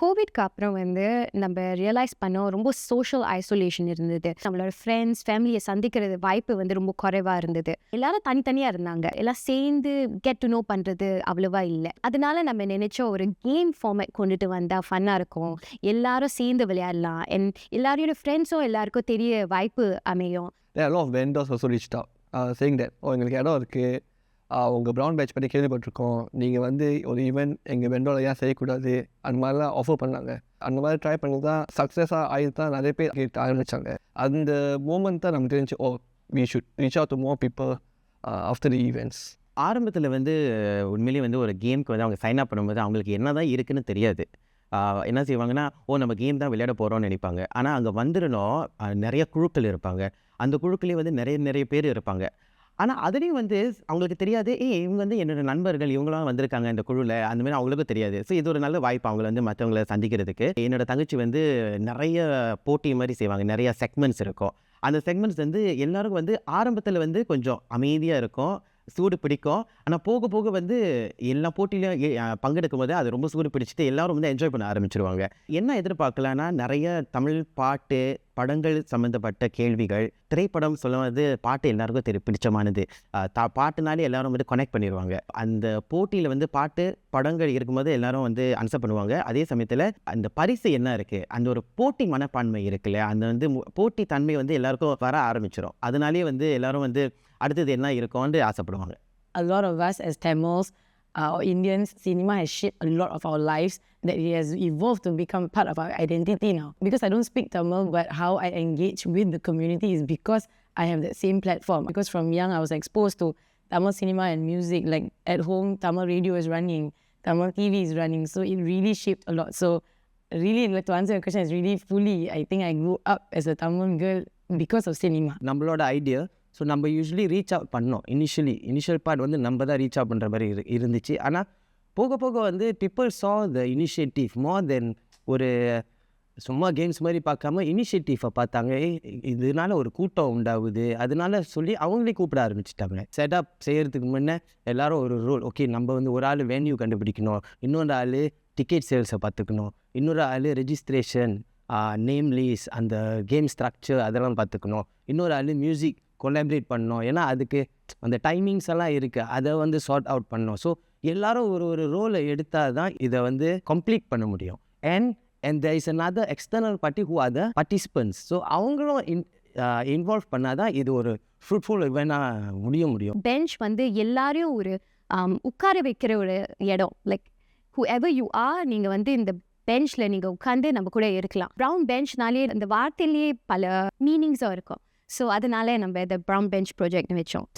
கோவிட்க்கு அப்புறம் நம்ம ரியலைஸ் பண்ணோம் ரொம்ப சோஷியல் ஐசோலேஷன் இருந்தது. நம்மளோட ஃப்ரெண்ட்ஸ், ஃபேமிலியை சந்திக்கிறது வாய்ப்பு ரொம்ப குறைவா இருந்தது. எல்லாரும் தனித்தனியா இருந்தாங்க. எல்லாம் சேர்ந்து கெட் டு நோ பண்றது அவ்வளவா இல்ல. அதனால நம்ம நினைச்ச ஒரு கேம் ஃபார்மேட் கொண்டுட்டு வந்தா ஃபன்னா இருக்கும். எல்லாரும் சேர்ந்து விளையாடலாம். எல்லாரோட ஃப்ரெண்ட்ஸும் எல்லாருக்கும் தெரிய வாய்ப்பு அமையும். There are a lot of vendors also reached out saying that எங்களுக்கு இடம் இருக்குது, உங்கள் ப்ரௌன் பேட்ச் பற்றி கேள்விப்பட்டிருக்கோம், நீங்கள் ஒரு ஈவெண்ட் எங்கள் வெண்டோட ஏன் செய்யக்கூடாது அந்த மாதிரிலாம் ஆஃபர் பண்ணாங்க. அந்த மாதிரி ட்ரை பண்ணி தான் சக்ஸஸாக ஆகி தான் நிறைய பேர் கேட்க ஆரம்பித்தாங்க. அந்த மூமெண்ட் தான் நமக்கு தெரிஞ்சு we should reach out to more people after the events. ஆரம்பத்தில் உண்மையிலேயே ஒரு கேமுக்கு அவங்க சைன் அப் பண்ணும்போது அவங்களுக்கு என்ன தான் இருக்குன்னு தெரியாது. என்ன செய்வாங்கன்னா, நம்ம கேம் தான் விளையாட போகிறோம்னு நினைப்பாங்க. ஆனால் அங்கே வந்துடணும் நிறைய குழுக்கள் இருப்பாங்க. அந்த குழுக்களே நிறைய பேர் இருப்பாங்க. ஆனால் அதுலேயும் அவங்களுக்கு தெரியாது, இவங்க என்னோட நண்பர்கள் இவங்களாம் வந்திருக்காங்க இந்த குழுவில், அந்த மாதிரி அவங்களுக்கும் தெரியாது. ஸோ இது ஒரு நல்ல வாய்ப்பு அவங்கள மற்றவங்களை சந்திக்கிறதுக்கு. என்னோட தங்கச்சி நிறைய போட்டி மாதிரி செய்வாங்க. நிறைய செக்மெண்ட்ஸ் இருக்கும். அந்த செக்மெண்ட்ஸ் எல்லாருக்கும் ஆரம்பத்தில் கொஞ்சம் அமைதியாக இருக்கும், சூடு பிடிக்கும். ஆனால் போக போக எல்லா போட்டியிலையும் பங்கெடுக்கும் போது அது ரொம்ப சூடு பிடிச்சிட்டு எல்லாரும் என்ஜாய் பண்ண ஆரம்பிச்சிருவாங்க. என்ன எதிர்பார்க்கலான்னா, நிறைய தமிழ் பாட்டு, படங்கள் சம்மந்தப்பட்ட கேள்விகள், திரைப்படம் சொல்லுவது பாட்டு எல்லாருக்கும் பிடிச்சமானது. பாட்டுனாலே எல்லாரும் கனெக்ட் பண்ணிடுவாங்க. அந்த போட்டியில் பாட்டு, படங்கள் இருக்கும்போது எல்லாரும் ஆன்சர் பண்ணுவாங்க. அதே சமயத்தில் அந்த பரிசு என்ன இருக்குது, அந்த ஒரு போட்டி மனப்பான்மை இருக்குல்ல, அந்த போட்டி தன்மை எல்லாருக்கும் வர ஆரம்பிச்சிடும். அதனாலேயே எல்லாரும் அடுத்தது என்ன இருக்கும்னு ஆசைப்படுவாங்க. A lot of us as Tamils or Indians, cinema has shaped a lot of our lives, that it has evolved to become part of our identity now. Because I don't speak Tamil, but how I engage with the community is because I have that same platform. Because from young I was exposed to Tamil cinema and music. Like at home, Tamil radio is running, Tamil TV is running, so it really shaped a lot. So really, to answer your question, is really fully, I think I grew up as a Tamil girl because of cinema. நம்மளோட idea, so நம்ம usually reach out பண்ணோம். Initial part நம்ம தான் reach out பண்ணுற மாதிரி இருந்துச்சு. ஆனால் போக போக பீப்புள் சா த இனிஷியேட்டிவ் மோர் தென் ஒரு சும்மா கேம்ஸ் மாதிரி பார்க்காம இனிஷியேட்டிவை பார்த்தாங்க. இதனால ஒரு கூட்டம் உண்டாகுது, அதனால சொல்லி அவங்களே கூப்பிட ஆரம்பிச்சிட்டாங்க. செட்டப் செய்கிறதுக்கு முன்னே எல்லாரும் ஒரு ரூல், ஓகே நம்ம ஒரு ஆள் வேன்யூ கண்டுபிடிக்கணும், இன்னொரு ஆள் டிக்கெட் சேல்ஸை பார்த்துக்கணும், இன்னொரு ஆள் ரெஜிஸ்ட்ரேஷன், நேம் லீஸ், அந்த கேம் ஸ்ட்ரக்சர் அதெல்லாம் பார்த்துக்கணும், இன்னொரு ஆள் மியூசிக் கொலாபரேட் பண்ணணும். ஏன்னா அதுக்கு அந்த டைமிங்ஸ் எல்லாம் இருக்குது, அதை சார்ட் அவுட் பண்ணணும். ஸோ எல்லாரும் ஒரு ரோலை எடுத்தால் தான் இதை கம்ப்ளீட் பண்ண முடியும். And there is another external party who are the participants. So அவங்களும் இன்வால்வ் பண்ணால் தான் இது ஒரு ஃப்ரூட்ஃபுல் இவெண்டாக முடியும். பெஞ்ச் எல்லாரையும் ஒரு உட்கார வைக்கிற ஒரு இடம். லைக் whoever you are, நீங்கள் இந்த பெஞ்சில் நீங்கள் உட்காந்து நம்ம கூட இருக்கலாம். ப்ரௌன் பெஞ்ச்னாலே அந்த வார்த்தையிலேயே பல மீனிங்ஸும் இருக்கும். ஸோ அதனால நம்ம இந்த ப்ரௌன் பெஞ்ச் ப்ராஜெக்ட் வச்சோம்.